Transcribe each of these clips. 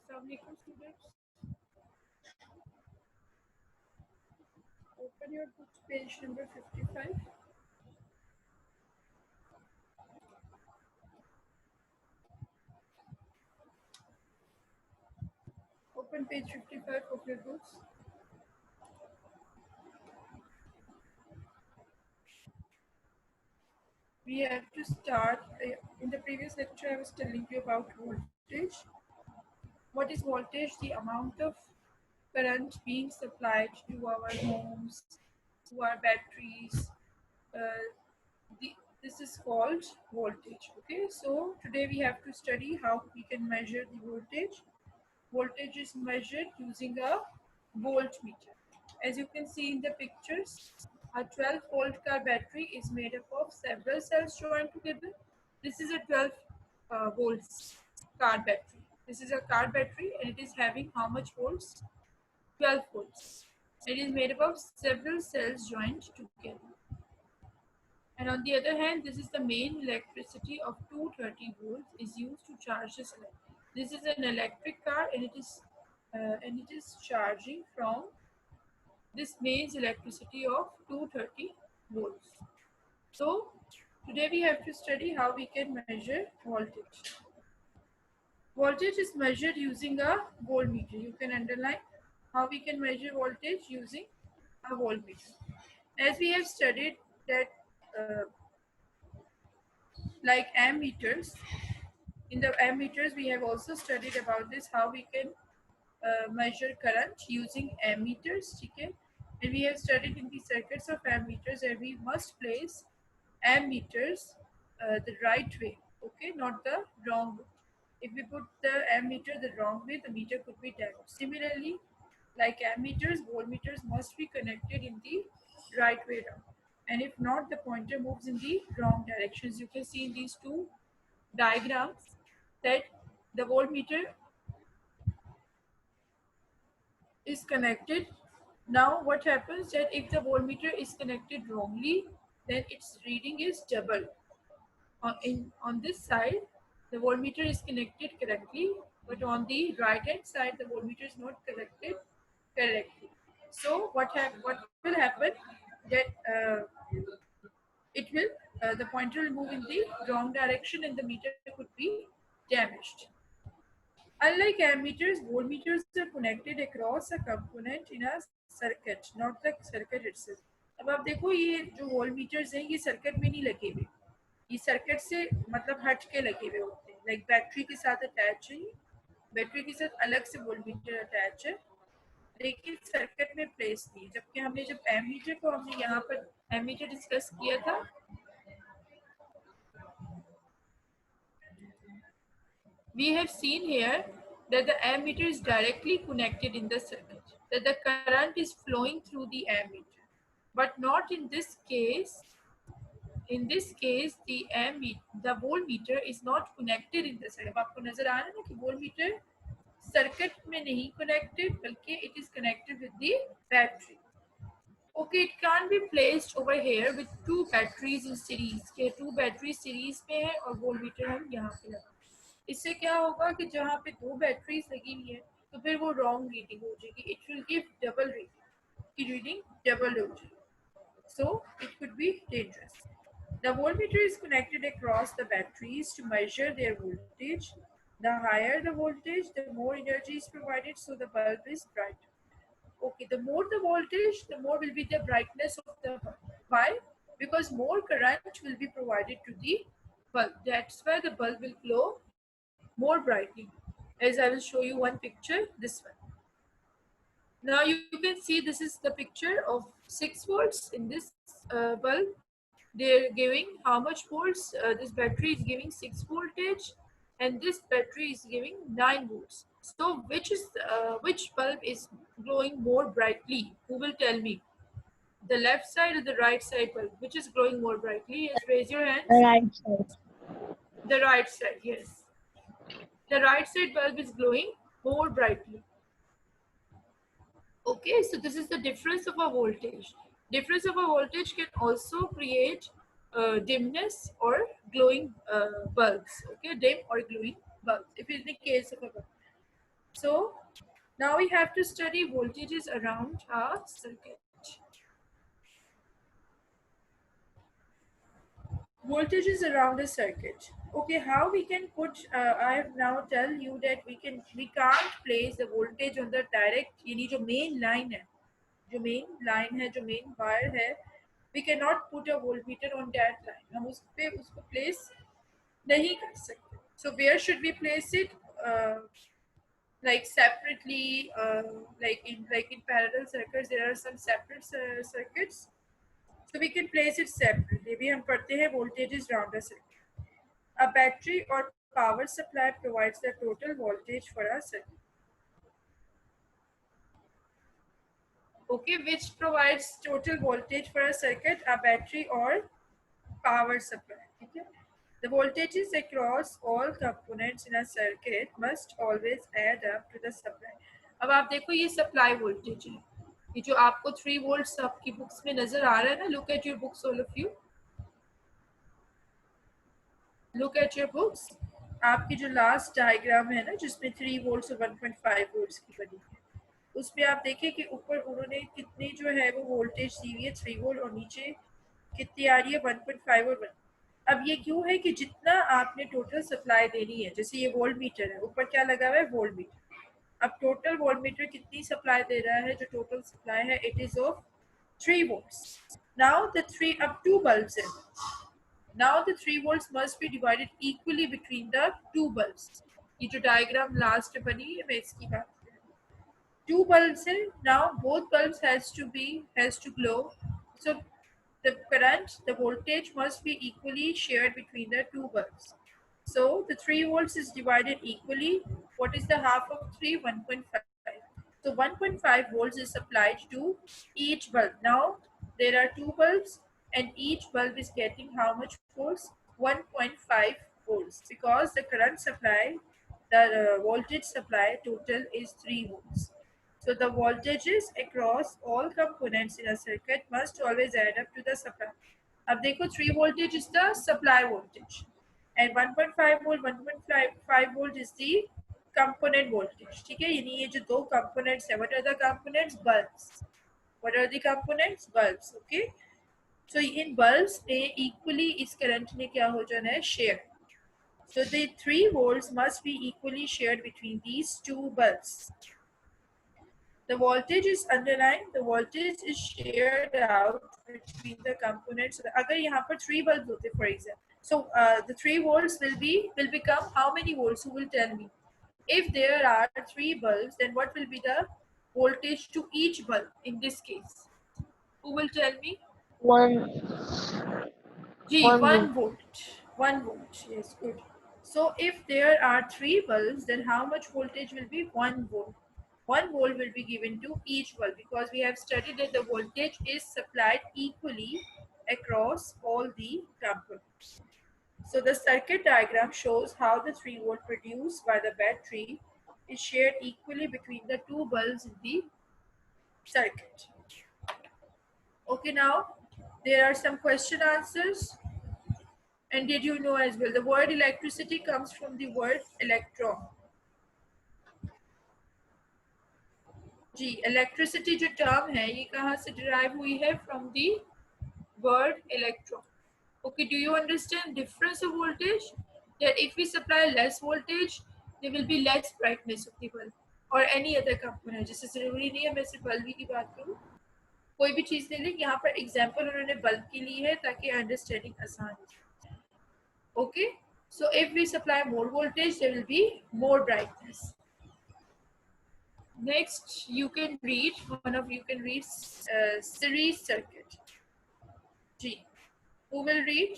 Assalamualaikum students. Open your book page number 55. Open page 55 of your books. We have to start. In the previous lecture, I was telling you about voltage. What is voltage? The amount of current being supplied to our homes, to our batteries. Uh, this is called voltage. Okay, so today we have to study how we can measure the voltage. Voltage is measured using a voltmeter. As you can see in the pictures, a 12 volt car battery is made up of several cells joined together. This is a 12 volts car battery. This is a car battery and it is having how much volts? 12 volts. It is made up of several cells joined together. And on the other hand, this is the main electricity of 230 volts is used to charge this. This is an electric car and it is charging from this mains electricity of 230 volts. So today we have to study how we can measure voltage. Voltage is measured using a voltmeter. You can underline how we can measure voltage using a voltmeter. As we have studied that like ammeters, in the ammeters we have also studied about this, how we can measure current using ammeters. Okay, and we have studied in the circuits of ammeters that we must place ammeters the right way, okay, not the wrong way. If we put the ammeter the wrong way, the meter could be damaged. Similarly, like ammeters, voltmeters must be connected in the right way around, and if not, the pointer moves in the wrong directions. You can see in these two diagrams that the voltmeter is connected. Now what happens that if the voltmeter is connected wrongly, then its reading is double. On this side, the voltmeter is connected correctly, but on the right hand side, the voltmeter is not connected correctly. So what will happen that it will the pointer will move in the wrong direction and the meter could be damaged. Unlike ammeters, voltmeters are connected across a component in a circuit, not the circuit itself. अब आप देखो ये जो वोल्टमीटर्स हैं ये circuit में नहीं लगे हुए, ये सर्किट से मतलब हट के लगे हुए होते हैं, लाइक बैटरी के साथ अटैच है, बैटरी के साथ अलग से वोल्टमीटर अटैच है, लेकिन सर्किट में प्लेस नहीं है। जबकि हमने जब एमीटर को हमने यहाँ पर एमीटर डिस्कस किया था, we have seen here that the ammeter is directly connected in the circuit, that the current is flowing through the ammeter, but not in this case. In this case, the voltmeter is not connected in the circuit. आपको नजर आ रहा है ना कि voltmeter circuit में नहीं connected, बल्कि it is connected with the battery. Okay, it can't be placed over here with two batteries in series. के two batteries series में है और voltmeter हम यहाँ पे लगा. इससे क्या होगा कि जहाँ पे दो बैटरीज लगी हुई है तो फिर वो रॉन्ग रीडिंग हो जाएगी. It will give double reading, की रीडिंग डबल हो जाएगी. So it could be dangerous. The voltmeter is connected across the batteries to measure their voltage. The higher the voltage, the more energy is provided, so the bulb is brighter. Okay, the more the voltage, the more will be the brightness of the bulb. Why? Because more current will be provided to the bulb. That's why the bulb will glow more brightly. As I will show you one picture, this one. Now you can see this is the picture of 6 volts in this bulb. They're giving how much volts? This battery is giving 6 voltage and this battery is giving 9 volts. So which bulb is glowing more brightly? Who will tell me? The left side or the right side bulb? Which is glowing more brightly? Yes, raise your hands. The right side. The right side, yes. The right side bulb is glowing more brightly. Okay, so this is the difference of a voltage. Difference of a voltage can also create dimness or glowing bulbs. Okay, dim or glowing bulbs. If in the case of a bulb. So now we have to study voltages around a circuit. Voltages around a circuit. Okay, how we can put? I have now tell you that we can't place the voltage on the direct. यानी जो main line है, जो main wire है, we cannot put a voltmeter on that line. हम उस पे उसको place नहीं कर सकते. So where should we place it? Like separately, like in parallel circuits, there are some separate circuits. So we can place it separately. भी हम पढ़ते हैं voltages around a circuit. A battery or power supply provides the total voltage for a circuit. Okay, which provides total voltage for a circuit? A battery or power supply. ठीक है? The voltages across all components in a circuit must always add up to the supply. अब आप देखो ये supply voltage है, ये जो आपको 3 वोल्ट आपकी बुक्स में नजर आ रहा है ना. Look at your books all of you, look at your books. आपकी जो लास्ट डायग्राम है ना जिसमें 3 वोल्ट्स और 1.5 वोल्ट्स की बनी है, उसमें आप देखिए कि ऊपर उन्होंने कितनी जो है वो वोल्टेज दी हुई है 3 वोल्ट, और नीचे कितनी आ रही है 1.5 और 1. अब ये क्यों है कि जितना आपने टोटल सप्लाई देनी है, जैसे ये वोल्ट मीटर है, ऊपर क्या लगा हुआ है वोल्ट मीटर. अब टोटल वोल्ट मीटर कितनी सप्लाई दे रहा है, जो टोटल सप्लाई है it is of 3 volts. Now the 3 अब 2 बल्ब्स है. Now the 3 volts must be divided equally between the 2 bulbs. ये जो डायग्राम लास्ट में बनी है मैं इसकी बात कर रही हूँ. 2 bulbs है. Now both bulbs has to glow. So the current, the voltage must be equally shared between the 2 bulbs. So the 3 volts is divided equally. What is the half of 3? 1.5. So 1.5 volts is supplied to each bulb. Now there are 2 bulbs and each bulb is getting how much volts? 1.5 volts, because the current supply, the voltage supply total is 3 volts. So the voltages across all components in a circuit must always add up to the supply. अब देखो 3 voltage is the supply voltage and 1.5 volt 1.5 volt is the component voltage. ठीक है, यानी ये जो दो components है, what are the components? Bulbs. What are the components? Bulbs. Okay. So in bulbs ने equally इस current ने क्या हो जाना है? Share. So the 3 volts must be equally shared between these two bulbs. The voltage is underlined. The voltage is shared out between the components. So अगर यहाँ पर 3 bulbs होते, for example, so the 3 volts will become how many volts? Who will tell me? If there are 3 bulbs, then what will be the voltage to each bulb in this case? Who will tell me? 1 1 volt. 1 volt. Yes, good. So if there are 3 bulbs, then how much voltage will be? 1 volt. 1 volt will be given to each bulb, because we have studied that the voltage is supplied equally across all the components. So the circuit diagram shows how the 3 volt produced by the battery is shared equally between the 2 bulbs in the circuit. Okay, now there are some question answers. And did you know as well, the word electricity comes from the word electron. Ji, electricity जो term है ये कहाँ से derive हुई है? From the word electron. Okay, do you understand difference of voltage? That if we supply less voltage, there will be less brightness of the bulb or any other component. जैसे जरूरी नहीं है मैं सिर्फ बल्ब की बात करूँ, कोई भी चीज़ ले लें. यहाँ पर एग्जाम्पल उन्होंने बल्ब की ली है ताकि अंडरस्टैंडिंग आसान हो. Okay, so if we supply more voltage, there will be more brightness. Next, you can read, one of you can read series circuit. G. Who will read?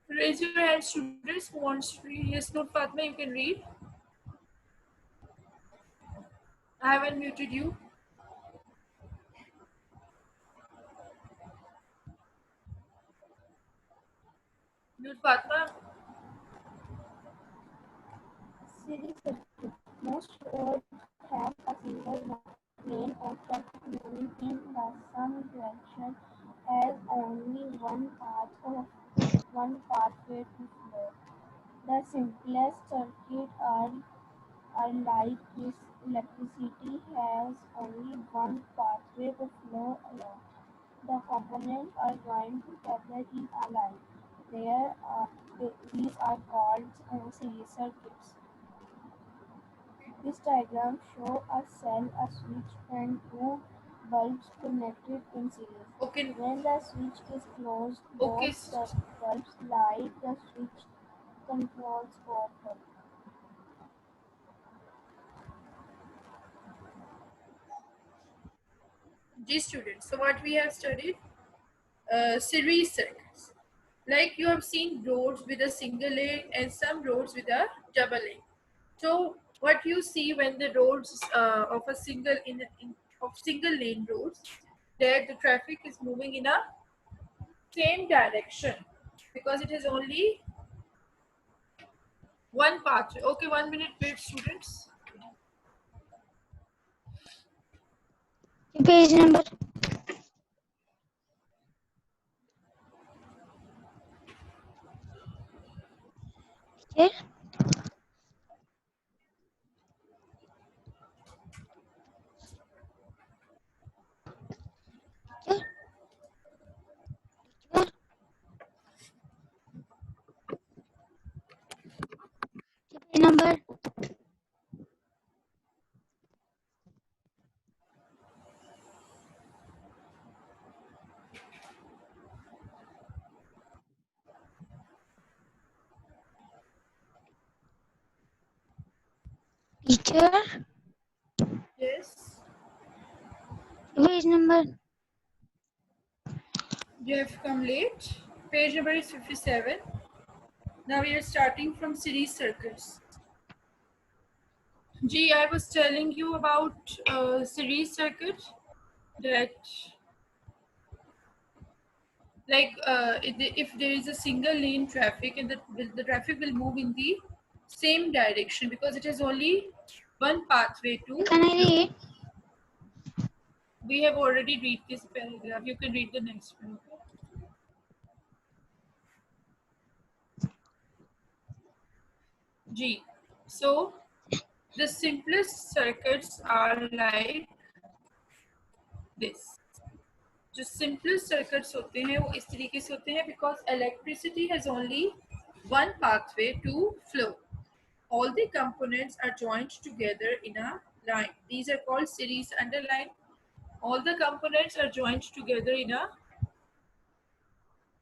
Raise your hand, students, who wants to read. Yes, no, Fatma, you can read. I haven't muted you. Mute Fatma. series circuit. Most roads have a single lane of traffic moving in the same direction as only one path of one pathway to flow. The simplest circuits are like this. Electricity has only one pathway to flow along. The components are joined together in a line. There are, these are called series circuits. This diagram shows a cell, a switch, and two bulbs connected in series. Okay. When the switch is closed, Okay. both bulbs light. The switch controls both bulbs. G students. So what we have studied? Series circuits. Like you have seen roads with a single lane and some roads with a double lane. So what you see when the roads of a single lane roads, there the traffic is moving in a same direction because it has only one path. Okay, 1 minute wait, students. Page number. Here. Here. Here. Page number. Teacher. Yes, Page number. you have come late. Page number is 57. Now we are starting from series circuits. Gee, I was telling you about series circuit that like if there is a single lane traffic and the traffic will move in the same direction because it has only one pathway to Can I flow. read? We have already read this paragraph. You can read the next one. G. So the simplest circuits are like this. जो simplest circuits होते हैं वो इस तरीके से होते हैं because electricity has only one pathway to flow. All the components are joined together in a line. These are called series underline. All the components are joined together in a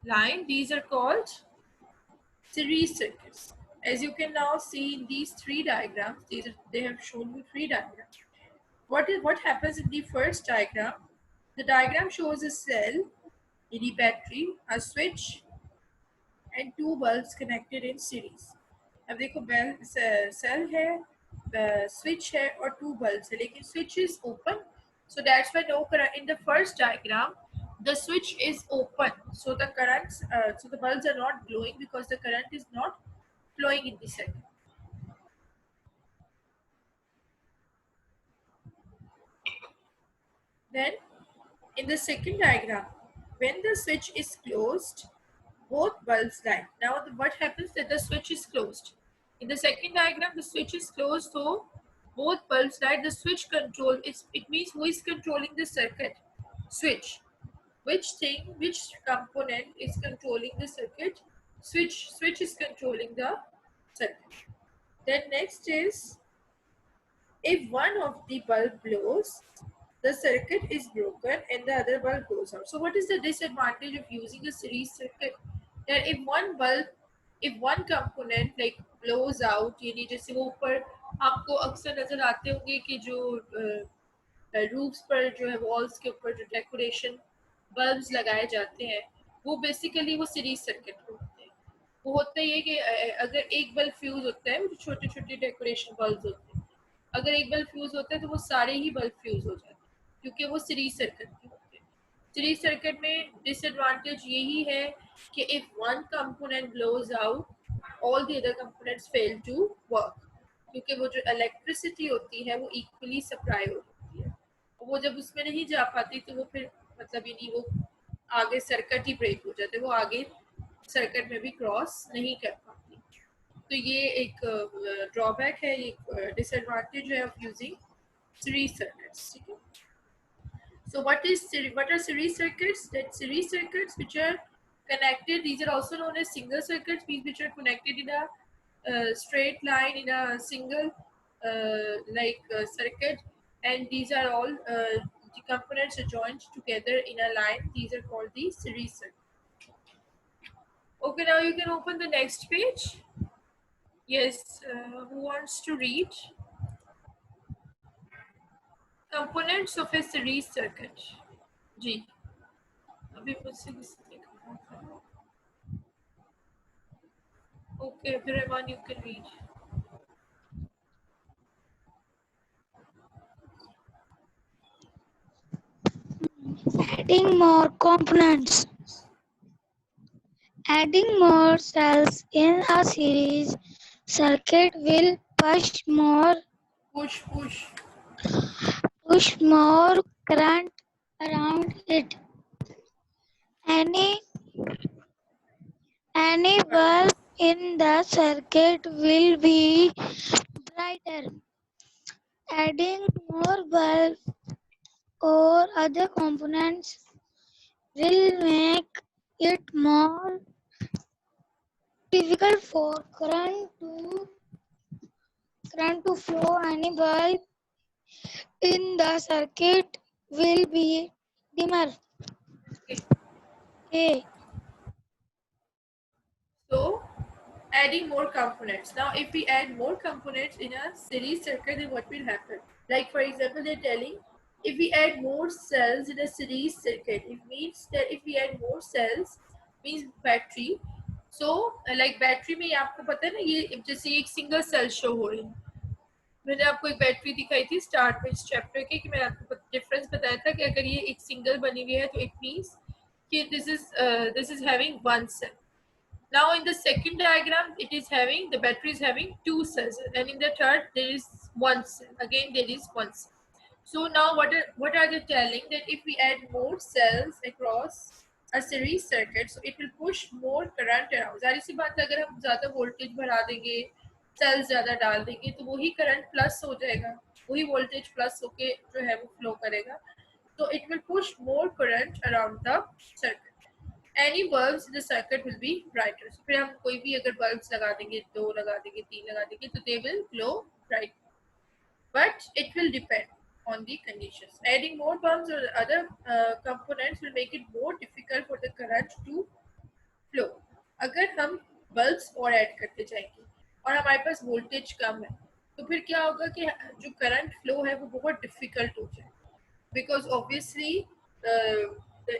line. These are called series circuits. As you can now see in these three diagrams, they have shown you three diagrams. What happens in the first diagram? The diagram shows a cell, a battery, a switch, and two bulbs connected in series. अब देखो cell है, switch है और two bulbs है, लेकिन switch is open, so that's why no current in the first diagram. The switch is open, so the bulbs are not glowing because the current is not flowing in the circuit. Then in the second diagram, when the switch is closed, both bulbs light. Now what happens that the switch is closed? In the second diagram, the switch is closed, so both bulbs light. The switch control is, it means who is controlling the circuit? Switch. Which component is controlling the circuit? Switch is controlling the circuit. Then next is, if one of the bulb blows, the circuit is broken and the other bulb goes out. So what is the disadvantage of using a series circuit? That if one component like blows out, यानी जैसे वो ऊपर आपको अक्सर नजर आते होंगे कि जो रूफ्स पर जो है वॉल्स के ऊपर जो डेकोरेशन बल्ब्स लगाए जाते हैं वो बेसिकली वो सीरीज सर्किट होते हैं. वो होता ही है कि अगर एक बल्ब फ्यूज होता है, वो छोटे छोटे डेकोरेशन बल्ब होते हैं, अगर एक बल्ब फ्यूज होता है तो वो सारे ही बल्ब फ्यूज हो जाते हैं क्योंकि वो सीरीज सर्किट के होते हैं. सीरीज सर्किट में डिसएडवांटेज यही है कि if one component blows out all the other components fail to work, क्योंकि वो जो इलेक्ट्रिसिटी होती है वो इक्वली सप्लाई होती है. वो जब उसमें नहीं जा पाती तो वो फिर मतलब ये नहीं, वो आगे सर्किट ही ब्रेक हो जाते, वो आगे सर्किट में भी क्रॉस नहीं कर पाती। तो ये एक ड्रॉबैक है, एक डिसएडवांटेज है ऑफ यूजिंग सीरीज सर्किट्स, ठीक है। So what are series circuits? That series circuits which are connected, these are also known as single circuits, means which are connected in a straight line in a single circuit, and these are all the components are joined together in a line. These are called the series circuit. Okay, now you can open the next page. Yes, who wants to read? Components of a series circuit. जी अभी मुझसे किसी ने कहा था. Okay, Abdurrahman, you can read. Adding more components. Adding more cells in a series circuit will push more current around it. Any bulb in the circuit will be brighter. Adding more bulbs or other components will make it more difficult for current to flow. Any bulb in the circuit will be dimmer. Okay. So, adding more components. Now, if we add more components in a series circuit, then what will happen? Like, for example, they're telling if we add more cells in a series circuit, it means that if we add more cells, means battery. So, like battery में आपको पता है ना, ये जैसे एक single cell show हो रही है. मैंने आपको एक बैटरी दिखाई थी स्टार्ट में इस चैप्टर के, कि मैंने आपको डिफरेंस बताया था कि अगर ये एक सिंगल बनी हुई है तो इट मींस कि this is having one cell. Now in the second diagram, it is having, the battery is having two cells, and in the third there is one cell. Again there is one cell. So now what are they telling? That if we add more cells across a series circuit, so it will push more current around. जाहिर सी बात है, अगर हम ज़्यादा voltage बढ़ा देंगे, sales ज़्यादा डाल देंगे, तो वही करंट प्लस हो जाएगा, वही वोल्टेज प्लस होके जो है वो फ्लो करेगा. So it will push more current around the circuit. Any bulbs in the circuit will be brighter. So फिर हम कोई भी अगर bulbs लगा देंगे, 2 लगा देंगे, 3 लगा देंगे, तो they will glow bright. But it will depend on the conditions. Adding more bulbs or other components will make it more difficult for the current to flow. अगर हम bulbs और add करते जाएंगे और हमारे पास voltage कम है, तो फिर क्या होगा कि जो current flow है वो बहुत difficult हो जाएगा. Because obviously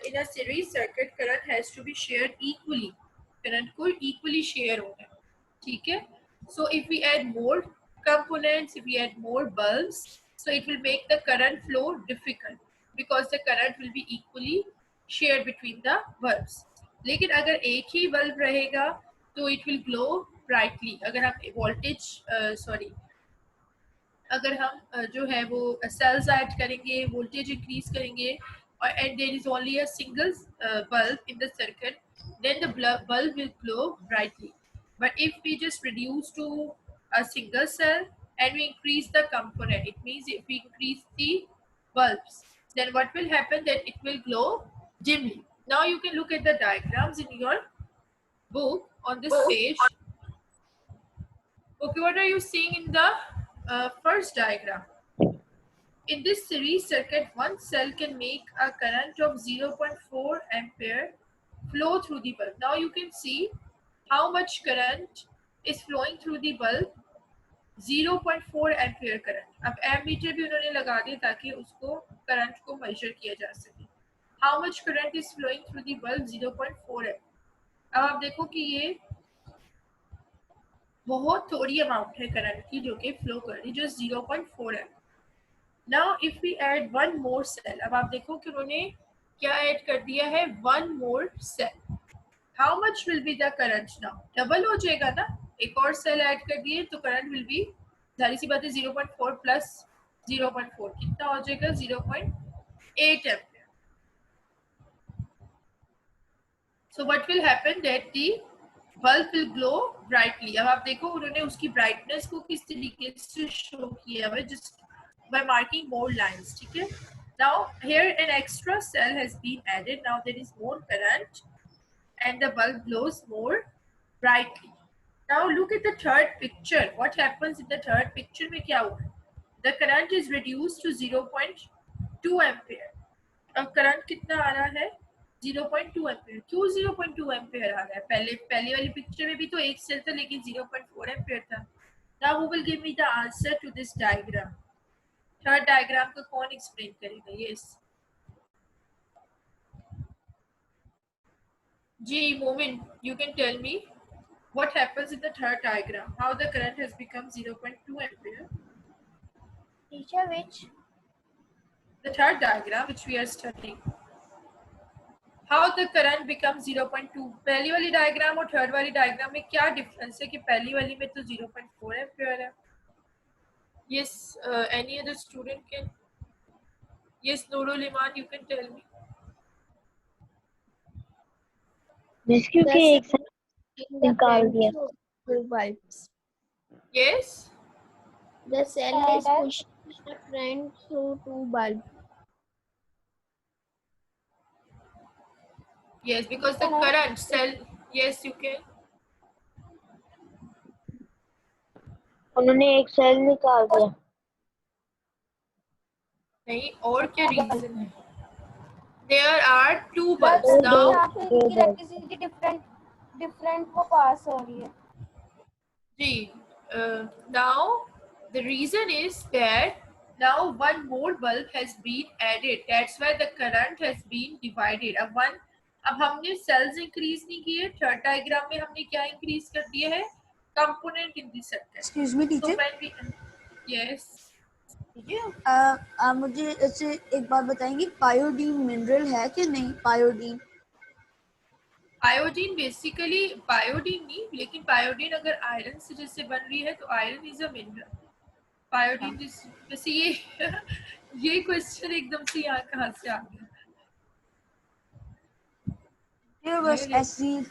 in a series circuit current has to be shared equally. Current को equally share होना है, ठीक है. So if we add more components, if we add more bulbs, so it will make the current flow difficult because the current will be equally shared between the bulbs. लेकिन अगर एक ही bulb रहेगा तो it will glow brightly. अगर हम voltage अगर हम जो है वो सेल्स ऐड करेंगे, वोल्टेज इंक्रीज करेंगे, और and there is only a single bulb in the circuit, then the bulb will glow brightly. But if we just reduce to a single cell and we increase the component, it means if we increase the bulbs, then what will happen, that it will glow dimly. Now you can look at the diagrams in your book on this page. Okay, what are you seeing in the first diagram? In this series circuit, one cell can make a current of 0.4 ampere flow through the bulb. Now you can see how much current is flowing through the bulb. 0.4 ampere current. अब ammeter भी उन्होंने लगा दिया ताकि उसको current को major किया जा सके. How much current is flowing through the bulb? 0.4 है. अब आप देखो कि ये बहुत थोड़ी अमाउंट है करंट की जो कि फ्लो कर रही, जो 0.4 है. Now if we add one more cell, अब आप देखो कि उन्होंने क्या ऐड कर दिया है, one more cell. How much will be the current? Now double हो जाएगा ना, एक और सेल ऐड कर दिए तो करंट विल बी, जाहिर सी बात है 0.4 प्लस 0.4 कितना हो जाएगा? 0.8 ampere. So what will happen that the bulb will glow brightly. अब आप देखो उन्होंने उसकी brightness को किस तरीके से show किया है just by marking more lines. ठीक है. Now here an extra cell has been added. Now there is more current and the bulb glows more brightly. Now look at the third picture. What happens in the third picture में क्या हुआ? The current is reduced to 0.2 ampere. अब current कितना आ रहा है? 0.2 ampere. क्यों 0.2 ampere आ रहा है? पहले वाली पिक्चर में भी तो एक सेल था लेकिन 0.4 एम्पियर था. Now who will give me the answer to this diagram? Third diagram को कौन एक्सप्लेन करेगा? Yes. जी मोमिन, you can tell me what happens in the third diagram? How the current has become 0.2 ampere? Teacher, which? The third diagram which we are studying. How the current becomes 0.2. पहली वाली diagram और third वाली diagram में क्या difference है कि पहली वाली में तो 0.4 एम्पियर है. Yes, any other student can. Yes, Nurul Iman, you can tell me. बस क्योंकि एक साथ निकाल दिया. Two bulbs. Yes. The cell is pushing the current through two bulbs. Yes, because the current cell. Yes, you can. उन्होंने एक cell निकाल दिया. नहीं, और क्या रीजन है? There are two bulbs now. Electricity different वो पास हो रही है. जी, now the reason is that now one more bulb has been added. That's why the current has been divided. अब हमने cells increase नहीं किए. थर्ड डायग्राम में हमने क्या increase कर दिया है? Component in the circuit. Excuse me, teacher. So when we, yes. आप मुझे इससे एक बात बताएंगी, पायोडीन मिनरल है कि नहीं? पायोडीन आयोडीन बेसिकली पायोडीन नहीं, लेकिन पायोडीन अगर आयरन से जैसे बन रही है तो iron is a mineral. Pyodine वैसे ये क्वेश्चन एकदम से यहाँ कहाँ से आ गया? ये बस ऐसी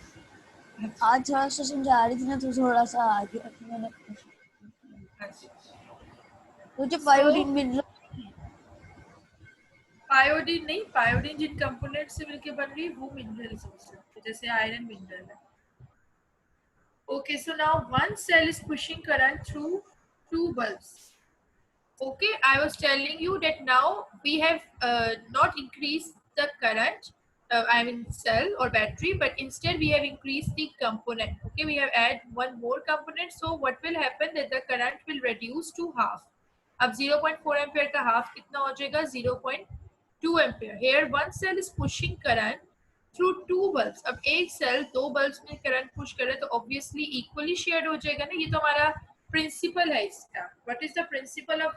आज थोड़ा सा समझा रही थी ना तो थोड़ा सा आ गया मैंने. मुझे पायोडीन मिनरल पायोडीन नहीं, पायोडीन जिन कंपोनेंट से मिलके बन रही है वो मिनरल है, जैसे आयरन मिनरल है. Okay, so now one cell is pushing current through two bulbs. Okay, I was telling you that now we have not increased the current, I mean cell or battery, but instead we have increased the component. Okay, we have added one more component. So what will happen that the current will reduce to half. अब 0.4 ampere का half कितना हो जाएगा? 0.2 ampere. Here one cell is pushing current through two bulbs. अब एक cell दो bulbs में current push करे तो obviously equally shared हो जाएगा ना. ये तो हमारा प्रिंसिपल है इसका. What is the principle of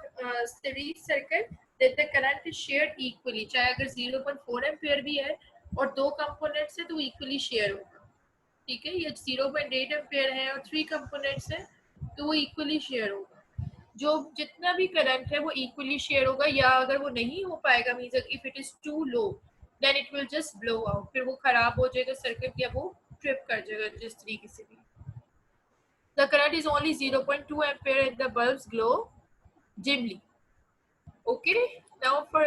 series circuit? That the current is shared equally. चाहे अगर 0.4 एम्पियर भी है और दो कंपोनेंट्स है तो equally share होगा. ठीक है, ये 0.8 एम्पियर है और 3 कंपोनेंट्स है तो वो equally share होगा. जो जितना भी करंट है वो equally share होगा, या अगर वो नहीं हो पाएगा means if it is too low then it will just blow out. फिर वो खराब हो जाएगा सर्किट या वो ट्रिप कर जाएगा जिस तरीके से भी. The current is only 0.2 ampere and the bulbs glow dimly. Okay, now for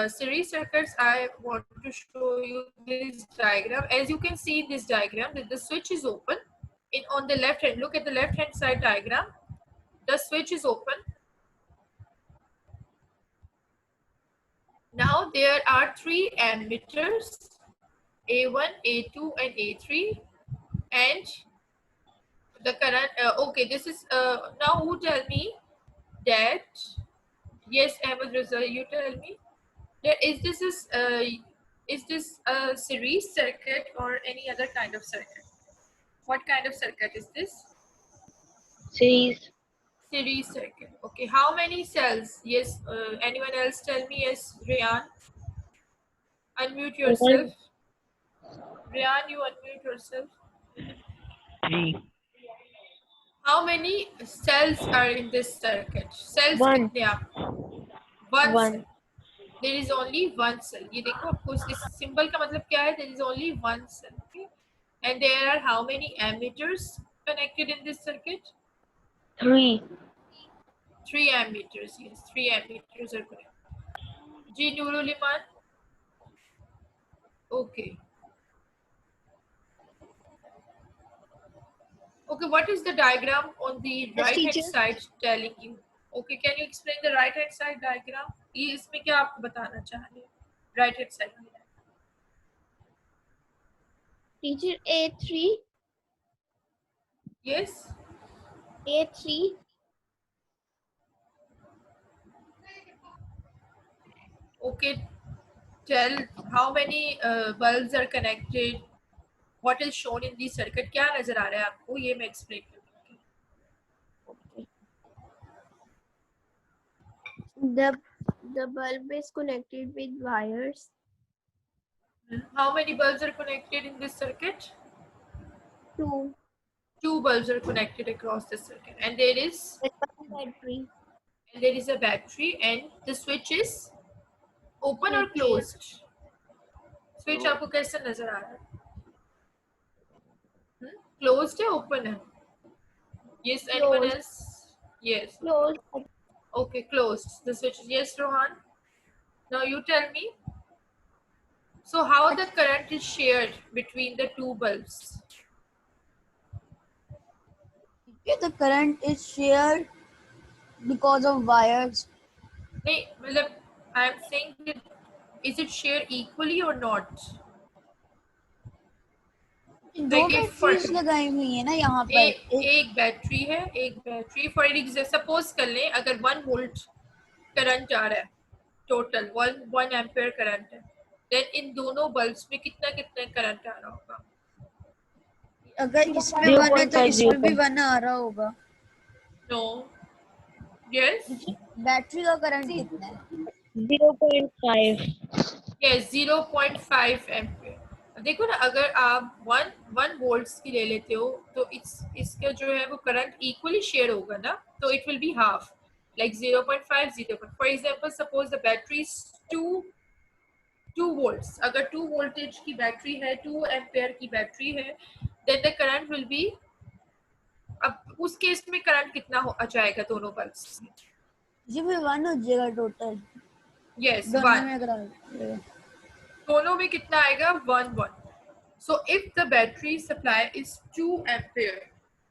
series circuits I want to show you this diagram. As you can see in this diagram that the switch is open. On the left hand, look at the left hand side diagram. The switch is open. Now there are 3 ammeters, A1, A2 and A3, and the current, okay, this is, now who tell me that, yes Ahmed Raza, you tell me, that is this a series circuit or any other kind of circuit? What kind of circuit is this? Series. Series circuit. Okay, how many cells? Yes, anyone else tell me? Yes, Rian. Unmute yourself. Rian, you unmute yourself. 3. How many cells are in this circuit? Cells One. कितने आप? One cell. There is only one cell. ये देखो आपको इस symbol का मतलब क्या है? There is only one cell. Okay? And there are how many ammeters connected in this circuit? 3. 3 ammeters. Yes, 3 ammeters are connected. Ji Nurul Iman? Okay. Okay, what is the diagram on the Yes, right hand teacher. side telling you? Okay, can you explain the right hand side diagram? ये इसमें क्या आपको बताना चाह रहे हैं? Right hand side में. Teacher, A3. Yes. A3. Okay. Tell how many bulbs are connected. What is shown in the circuit? क्या नजर आ रहा है आपको? ये मैं explain करूँगी. The bulb is connected with wires. How many bulbs are connected in this circuit? 2. 2 bulbs are connected across the circuit, and there is Battery. a battery, and the switch is open or Switch. closed. Switch आपको कैसे नजर आ रहा है? Closed है, open है? Yes, anyone Closed. else? Yes. Closed. Okay, closed. The switch is yes, Rohan. Now you tell me. So how the current is shared between the 2 bulbs? The current is shared because of wires. नहीं, मतलब I am saying that is it shared equally or not? दो Like if for batteries लगाई हुई है ना यहाँ पर. एक बैटरी है, एक बैटरी फॉर एग्जाम्पल सपोज कर लें अगर 1 वोल्ट करंट आ रहा है, टोटल 1 एम्पियर करंट है, देन इन दोनों बल्ब्स में कितना करंट आ रहा होगा? अगर इसमें 1 है तो इसमें भी 1 आ रहा होगा. नो. यस. बैटरी का करंट कितना है? 0.5. Yes, 0.5 ampere. देखो ना, अगर आप 1 वोल्ट्स की ले लेते हो तो इसका जो है वो करंट इक्वली शेयर होगा ना, तो it will be half, like 0.5 0. For example, suppose the battery is 2 volts. अगर 2 वोल्टेज की बैटरी है, 2 एम्पियर की बैटरी है, then the current will be, अब उस केस में करंट कितना हो जाएगा दोनों बल्ब्स में? ये भी 1 हो जाएगा टोटल. यस, दोनों 1. में अगर दोनों में कितना आएगा? 1. So if the battery supply is 2 ampere,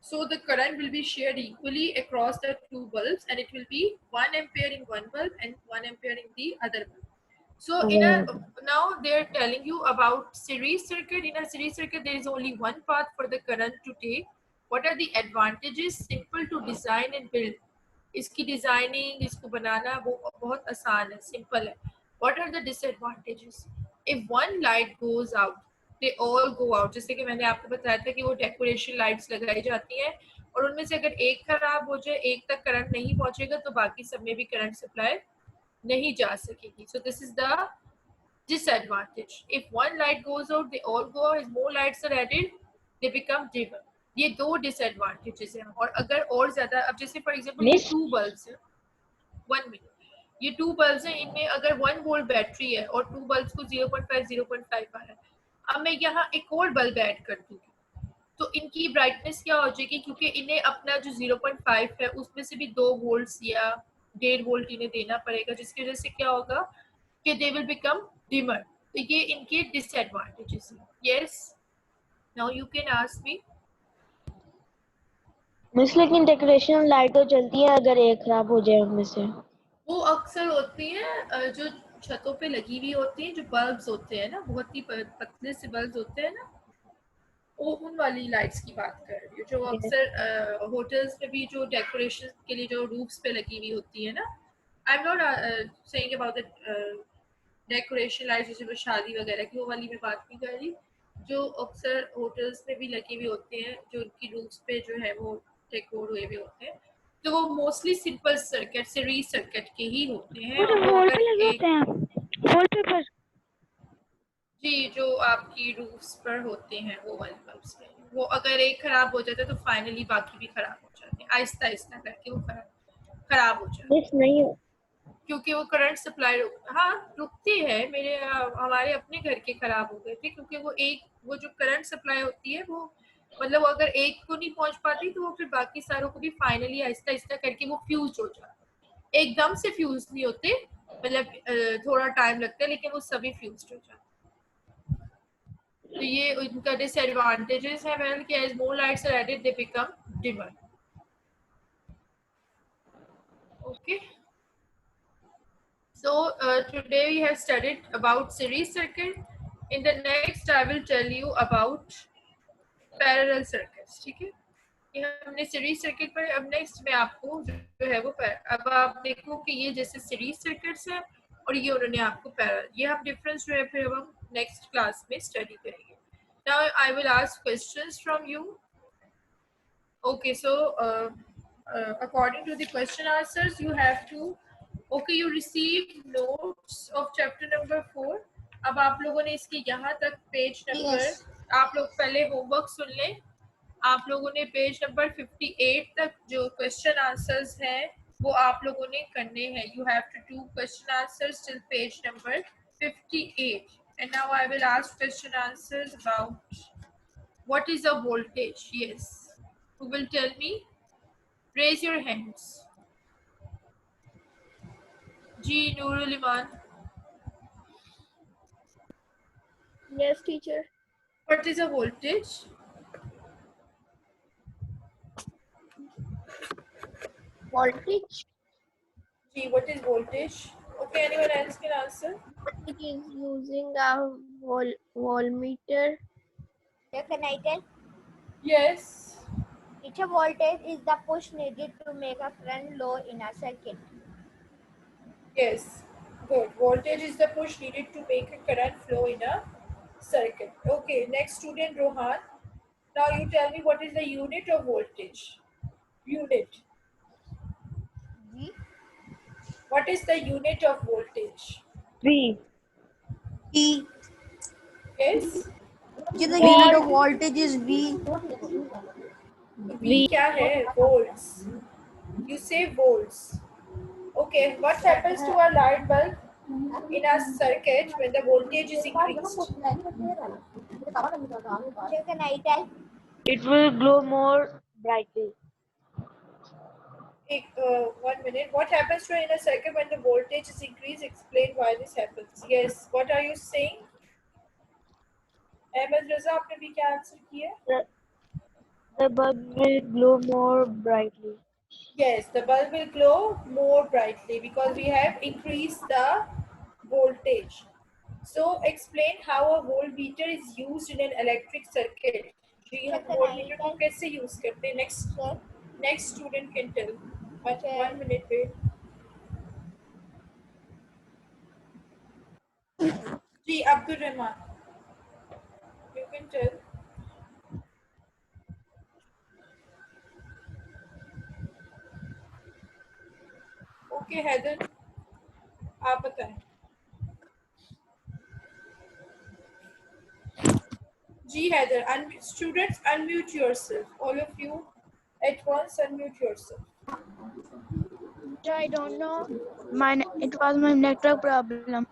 so the current will be shared equally across the 2 bulbs, and it will be 1 ampere in one bulb and 1 ampere in the other bulb. So now they are telling you about series circuit. In a series circuit, there is only one path for the current to take. What are the advantages? Simple to design and build. इसकी designing, इसको बनाना वो बहुत आसान है, simple है. What are the disadvantages? If one light goes out, they all go out. जैसे कि मैंने आपको बताया था कि वो डेकोरेशन लाइट्स लगाई जाती हैं और उनमें से अगर एक खराब हो जाए, एक तक करंट नहीं पहुंचेगा तो बाकी सब में भी करंट सप्लाई नहीं जा सकेगी. So this is the disadvantage. If one light goes out, they all go out. As more lights are added, they become dimmer. ये 2 डिसएडवांटेजेस हैं. और अगर और ज्यादा, अब जैसे फॉर एग्जांपल ये 2 बल्ब्स हैं, 1 मिनट, ये 2 बल्ब्स हैं, इनमें अगर 1 वोल्ट बैटरी है और 2 बल्ब्स को 0.5 आ रहा है, अब मैं यहाँ एक और बल्ब ऐड कर दूंगी तो इनकी ब्राइटनेस क्या हो जाएगी? क्योंकि इन्हें अपना जो 0.5 है उसमें से भी 2 वोल्ट्स या 1.5 वोल्ट इन्हें देना पड़ेगा, जिसकी वजह से क्या होगा कि दे विल बिकम डिमर. तो ये इनके डिसएडवांटेजेस हैं. Yes, now you can ask me. Miss लेकिन डेकोरेशन लाइटें जलती हैं अगर एक खराब हो जाए उनमें से. वो अक्सर होती हैं जो छतों पे लगी हुई होती हैं, जो बल्ब्स होते हैं ना, बहुत ही पतले से बल्ब्स होते हैं ना, वो उन वाली लाइट्स की बात कर रही हूँ जो अक्सर होटल्स में भी जो डेकोरेशन के लिए जो रूफ्स पे लगी हुई होती है ना. I am not saying about the decoration lights जैसे शादी वगैरह की, वो वाली मैं बात नहीं कर रही. जो अक्सर होटल्स में भी लगी हुई होती हैं, जो उनकी रूफ्स पे जो है वो डेकोर हुए हुए होते हैं, तो वो mostly simple circuit, series circuit के ही होते हैं. वॉलपेपर. जी, जो आपकी रूफ्स पर होते हैं वो वाले बल्ब्स में, वो अगर एक खराब हो जाता है तो फाइनली बाकी भी खराब हो जाते हैं, आहिस्ता आहिस्ता करके वो खराब हो जाते हैं. मिस नहीं क्योंकि वो करंट सप्लाई हाँ रुकती है। हमारे अपने घर के खराब हो गए थे क्योंकि वो जो करंट सप्लाई होती है वो मतलब अगर एक को नहीं पहुंच पाती तो वो फिर बाकी सारों को भी फाइनली आहिस्ता आहिस्ता करके वो फ्यूज हो जाते। एकदम से फ्यूज नहीं होते, मतलब थोड़ा टाइम लगता है, लेकिन वो सभी फ्यूज हो जाते। तो ये उनका डिसएडवांटेजेस है वेल कि as more lights are added they become dimmer. Okay, so today we have studied about series circuit. In the next I will tell you about parallel circuits. ठीक है, ये हमने सीरीज सर्किट पर, अब next में आपको जो है वो अब आप देखो कि ये जैसे सीरीज सर्किट्स है और ये उन्होंने आपको पैरेलल, ये हम डिफरेंस जो है फिर अब हम नेक्स्ट क्लास में स्टडी करेंगे। Now I will ask questions from you. Okay, so according to the question answers you have to, okay, you receive notes of chapter number 4। अब आप लोगों ने इसके यहाँ तक पेज नंबर Yes. आप लोग पहले होमवर्क सुन लें। आप लोगों ने पेज नंबर 58 तक जो क्वेश्चन आंसर्स हैं वो आप लोगों ने करने हैं। You have to do question answers till page number 58 and now I will ask question answers about what is a voltage। yes, who will tell me? Raise your hands. Ji Nurul Iman. Yes, teacher. What is a voltage? Voltage. Ji, what is voltage? Okay, anyone else can answer? It is using a voltmeter. Can I tell? Yes. Teacher, voltage is the push needed to make a current flow in a circuit. Yes. Good. Voltage is the push needed to make a current flow in a circuit. Okay, next student Rohan. Now you tell me what is the unit of voltage? Unit. V. What is the unit of voltage? V. E. Yes. The unit of voltage is V. V क्या है? Volts. You say volts. Okay, what happens to a light bulb in a circuit when the voltage is increased? Teacher, can I tell? It will glow more brightly. 1 minute. What happens to in a circuit when the voltage is increased? Explain why this happens. Yes, what are you saying? Ahmed Raza, आपने भी क्या answer किया? The bulb will glow more brightly. Yes, the bulb will glow more brightly because we have increased the voltage. So explain how a voltmeter is used in an electric circuit. जी हम voltmeter को कैसे use करते हैं? Next student can tell. But 1 minute wait. Ji Abdul Rahman, you can tell. Okay, Heather, आप बताएं। जी Heather, students unmute yourself. All of you at once unmute yourself. I don't know. It was my network problem.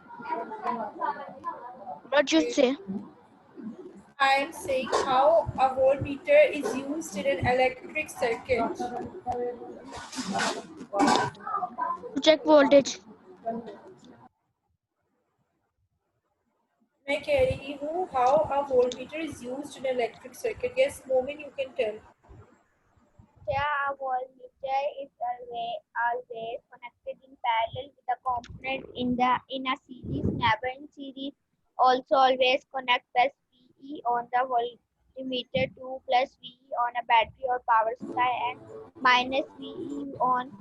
What you say? I am saying how a voltmeter is used in an electric circuit. To check voltage. मैं कह रही हूँ how a voltmeter is used in an electric circuit. Yes, Momin, you can tell. A voltmeter is always connected in parallel with a component in a series, never in series. Also always connect plus VE on the voltmeter to plus VE on a battery or power supply and minus VE on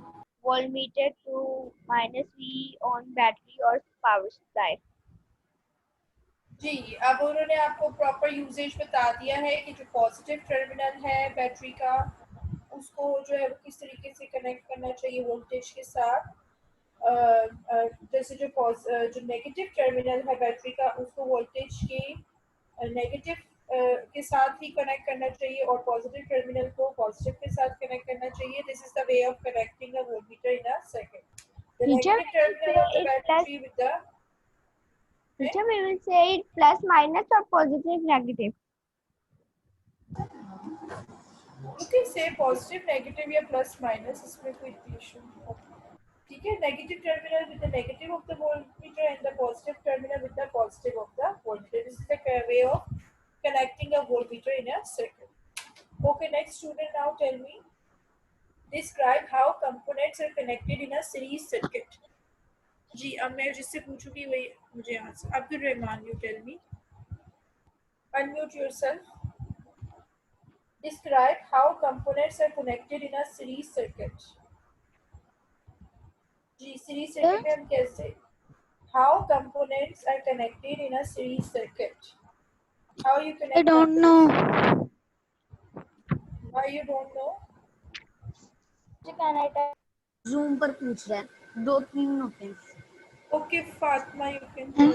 voltmeter to minus VE on battery or power supply. जी, अब उन्होंने आपको proper usage बता दिया है कि जो positive terminal है battery का उसको जो है वो किस तरीके से कनेक्ट करना चाहिए वोल्टेज के साथ। जैसे जो नेगेटिव टर्मिनल है बैटरी का उसको वोल्टेज के नेगेटिव के साथ ही कनेक्ट करना चाहिए और पॉजिटिव टर्मिनल को पॉजिटिव के साथ कनेक्ट करना चाहिए। This is the way of connecting a voltmeter in a circuit. The Teacher, negative terminal of the it plus battery with the teacher, we will say it plus, minus or positive, negative. you can say positive, negative या plus minus, इसमें कोई issue नहीं होता. ठीक है, negative terminal with the negative of the voltmeter and the positive terminal with the positive of the voltmeter. This is the way of connecting a voltmeter in a circuit. Okay, next student, now tell me. Describe how components are connected in a series circuit. जी, अब मैं जिससे पूछूंगी वही मुझे answer. Abdul Rahman, you tell me. Unmute yourself. Describe how components are connected in a series circuit. जी, series circuit में हम कैसे? How components are connected in a series circuit? How you connect? I don't components? know. Why you don't know? Can I tell? Zoom पर पूछ रहा है, 2-3 होते हैं. Okay, Fatma, you can tell.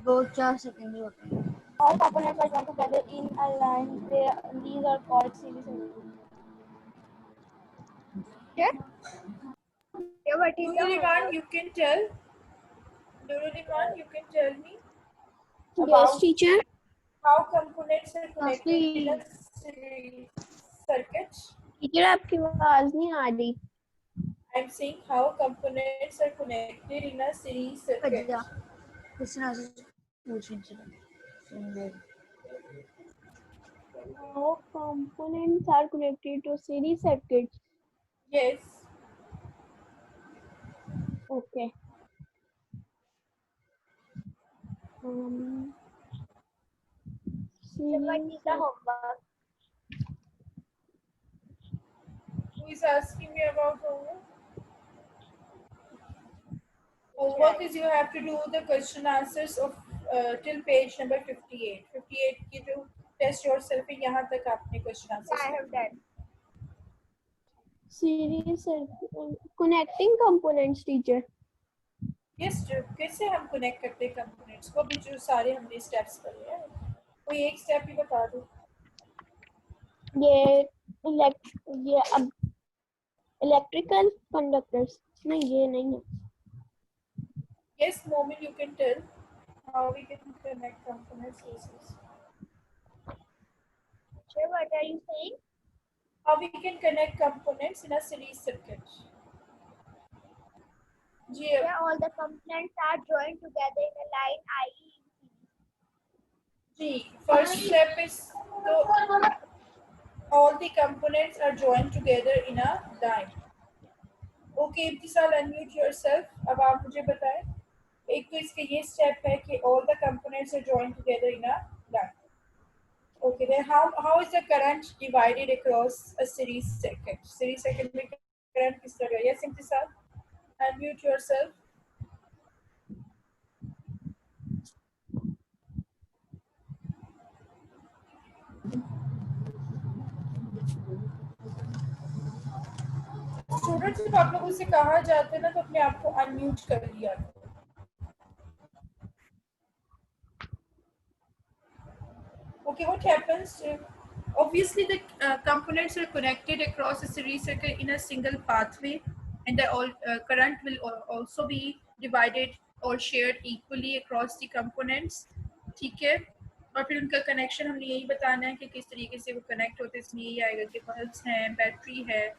2-4 second होते हैं. All components are joined together in a line. These are called series circuits. Yeah, what is the Nurul, you can tell. Nurul, you can tell me. Yes, teacher. How components are connected in a series circuit? Teacher आपकी आवाज नहीं आ रही. I'm saying how components are connected in a series circuit. भैया question answer पूछने चलो. How components are connected to series circuits? Yes. Okay. What is the homework? Who is asking me about homework? Homework is you have to do the question answers of till page number 58. 58 की जो test yourself है यहाँ तक आपने question answers. I have done. Series connecting components, teacher. Yes, कैसे हम connect करते हैं components को? अभी जो सारे हमने steps करे हैं, कोई एक step ही बता दो. ये अब electrical conductors. नहीं, ये नहीं है. Yes, Momin, you can tell how we can connect components. Sure, what are you saying? How we can connect components in a series circuit. Yeah, all the components are joined together in a line, i.e. G. First step is all the components are joined together in a line. Okay, Ibtisal, unmute yourself. अब आप मुझे बताएं. एक तो इसका ये step है कि all the components are joined together in a line. Okay, then how is the current divided across a series circuit? Series circuit में current किस तरह? Yes, Ibtisal, unmute yourself. Students, जब आप लोगों से कहा जाता है ना तो अपने आप को अनम्यूट कर लिया. Okay, what happens? Obviously, the components are connected across a series circuit in a single pathway, and the current will also be divided or shared equally across the components. ठीक है? और फिर उनका कनेक्शन हमने यही बताना है कि किस तरीके से वो कनेक्ट होते हैं. इसमें यही आएगा कि बल्ब्स हैं, बैटरी है,